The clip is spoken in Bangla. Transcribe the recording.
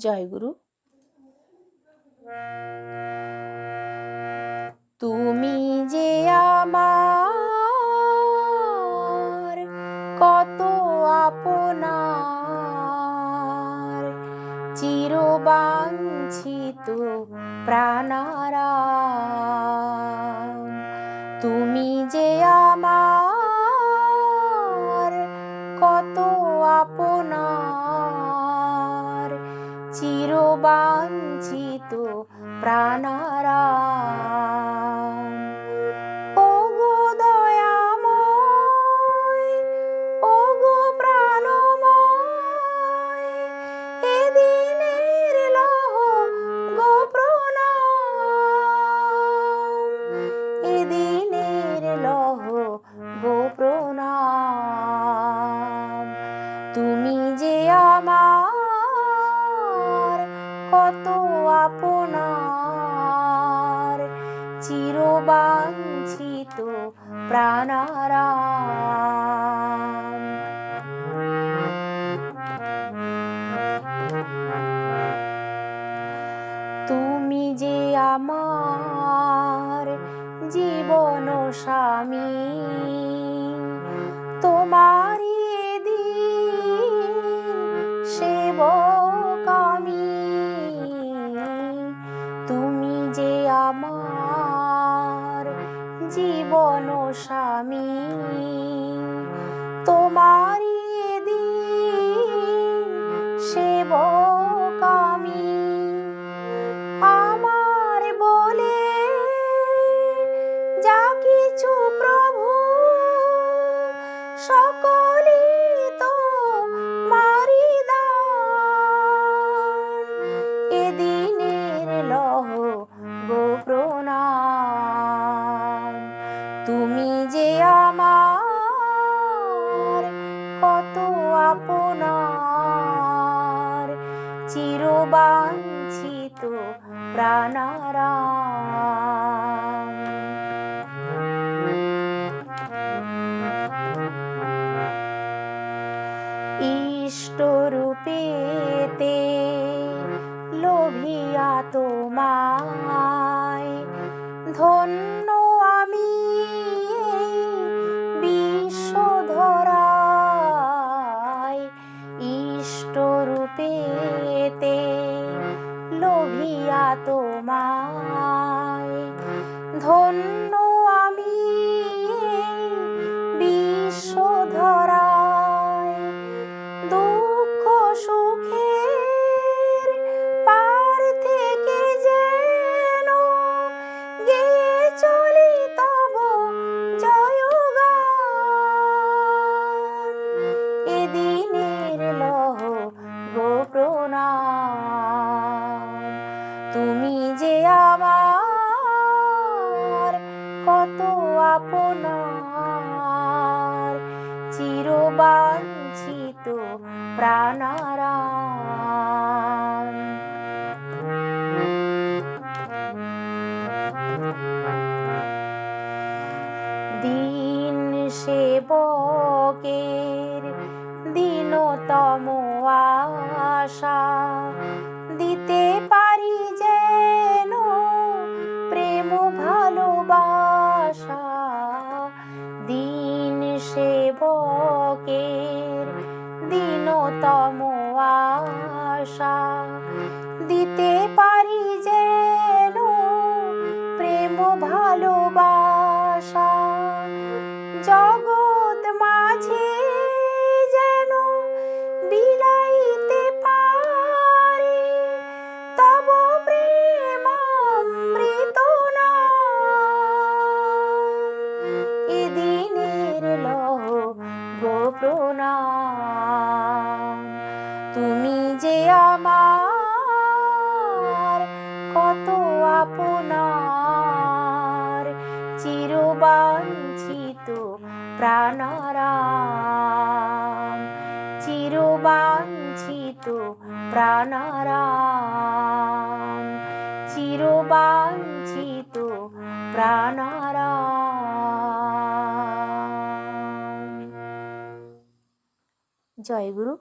জয়গুরু। তুমি যে আমার কত আপনার, চিরবাঞ্ছিত প্রাণারাম। তুমি যে আমার কত আপনার, চিরবাঞ্ছিত প্রাণারাম। ওগো দয়াময়, ওগো প্রাণময়, এদিনের লহ গো প্রণাম, এদিনের লহ গো প্রণাম। তুমি যে আমার কত আপনার, চিরবাঞ্ছিত প্রাণারাম। তুমি যে আমার জীবন স্বামী, তোমারই দিন সেবক আমি। তুমি যে আমার জীবন স্বামী, তোমারই দিন সেবক আমি। আমার বলে যা কিছু প্রভু, সকলই তো মারি দান, এদিনের লহ গো প্রণাম। তুমি যে আমার কত আপনার, চিরবাঞ্ছিত প্রাণারাম। ইষ্টরূপেতে লোভিয়া তোমায়, ধন্য আমি বিশ্বধরায়। ইষ্টরূপেতে লোভিয়া তোমায়, ধন্য আমি বিশ্বধরায়। দুঃখ সুখের পার থেকে যেন গেয়ে চলি তব জয়গান, এদিনের লহ গো প্রণাম। তুমি যে আমার কত আপনার, চিরবাঞ্ছিত প্রাণারাম। দিন সেবকের দীনতম আশা, দিতে পারি যেন প্রেম ভালোবাসা। দিন সেবকের দীনতম আশা, দিতে পারি যেন প্রেম ভালোবাসা। জগৎ মাঝে যেন বিলাইতে পারি তব প্রেমামৃত নাম, এদিনের লহ গো প্রণাম। তুমি যে আমার কত আপনার, চিরবাঞ্ছিত প্রাণারাম, চিরবাঞ্ছিত প্রাণারাম, চিরবাঞ্ছিত প্রাণারাম। জয়গুরু।